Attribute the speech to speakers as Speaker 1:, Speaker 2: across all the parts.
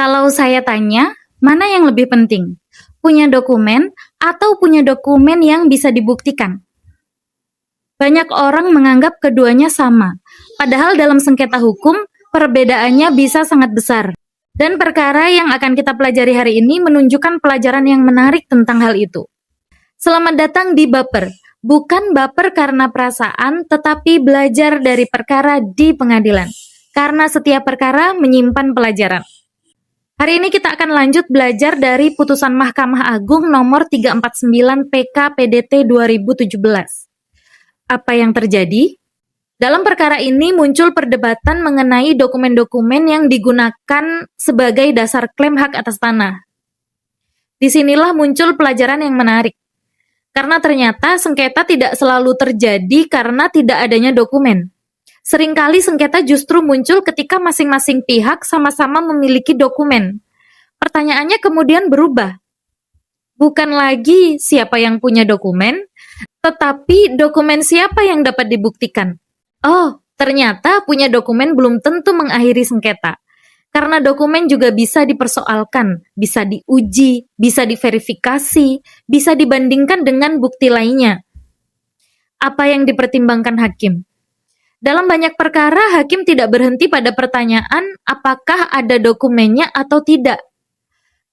Speaker 1: Kalau saya tanya, mana yang lebih penting? Punya dokumen atau punya dokumen yang bisa dibuktikan? Banyak orang menganggap keduanya sama, padahal dalam sengketa hukum, perbedaannya bisa sangat besar. Dan perkara yang akan kita pelajari hari ini menunjukkan pelajaran yang menarik tentang hal itu. Selamat datang di Baper. Bukan baper karena perasaan, tetapi belajar dari perkara di pengadilan. Karena setiap perkara menyimpan pelajaran. Hari ini kita akan lanjut belajar dari putusan Mahkamah Agung nomor 349 PK PDT 2017. Apa yang terjadi? Dalam perkara ini muncul perdebatan mengenai dokumen-dokumen yang digunakan sebagai dasar klaim hak atas tanah. Disinilah muncul pelajaran yang menarik. Karena ternyata sengketa tidak selalu terjadi karena tidak adanya dokumen. Seringkali sengketa justru muncul ketika masing-masing pihak sama-sama memiliki dokumen. Pertanyaannya kemudian berubah. Bukan lagi siapa yang punya dokumen, tetapi dokumen siapa yang dapat dibuktikan. Oh, ternyata punya dokumen belum tentu mengakhiri sengketa. Karena dokumen juga bisa dipersoalkan, bisa diuji, bisa diverifikasi, bisa dibandingkan dengan bukti lainnya. Apa yang dipertimbangkan hakim? Dalam banyak perkara, hakim tidak berhenti pada pertanyaan apakah ada dokumennya atau tidak.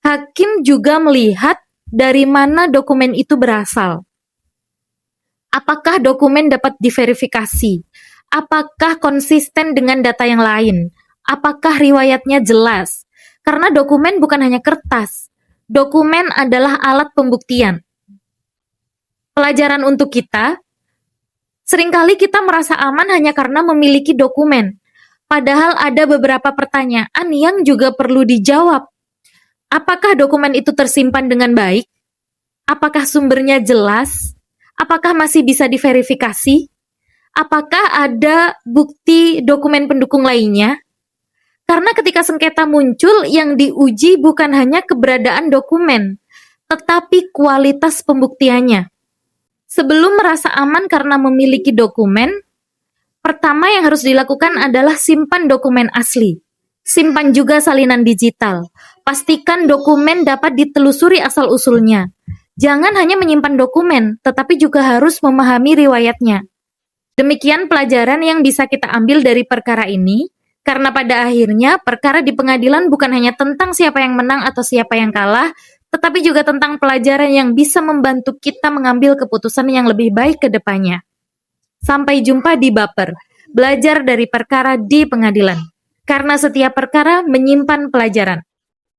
Speaker 1: Hakim juga melihat dari mana dokumen itu berasal. Apakah dokumen dapat diverifikasi? Apakah konsisten dengan data yang lain? Apakah riwayatnya jelas? Karena dokumen bukan hanya kertas. Dokumen adalah alat pembuktian. Pelajaran untuk kita, seringkali kita merasa aman hanya karena memiliki dokumen. Padahal ada beberapa pertanyaan yang juga perlu dijawab. Apakah dokumen itu tersimpan dengan baik? Apakah sumbernya jelas? Apakah masih bisa diverifikasi? Apakah ada bukti dokumen pendukung lainnya? Karena ketika sengketa muncul, yang diuji bukan hanya keberadaan dokumen, tetapi kualitas pembuktiannya. Sebelum merasa aman karena memiliki dokumen, pertama yang harus dilakukan adalah simpan dokumen asli. Simpan juga salinan digital. Pastikan dokumen dapat ditelusuri asal-usulnya. Jangan hanya menyimpan dokumen, tetapi juga harus memahami riwayatnya. Demikian pelajaran yang bisa kita ambil dari perkara ini. Karena pada akhirnya, perkara di pengadilan bukan hanya tentang siapa yang menang atau siapa yang kalah, tetapi juga tentang pelajaran yang bisa membantu kita mengambil keputusan yang lebih baik ke depannya. Sampai jumpa di Baper, belajar dari perkara di pengadilan. Karena setiap perkara menyimpan pelajaran.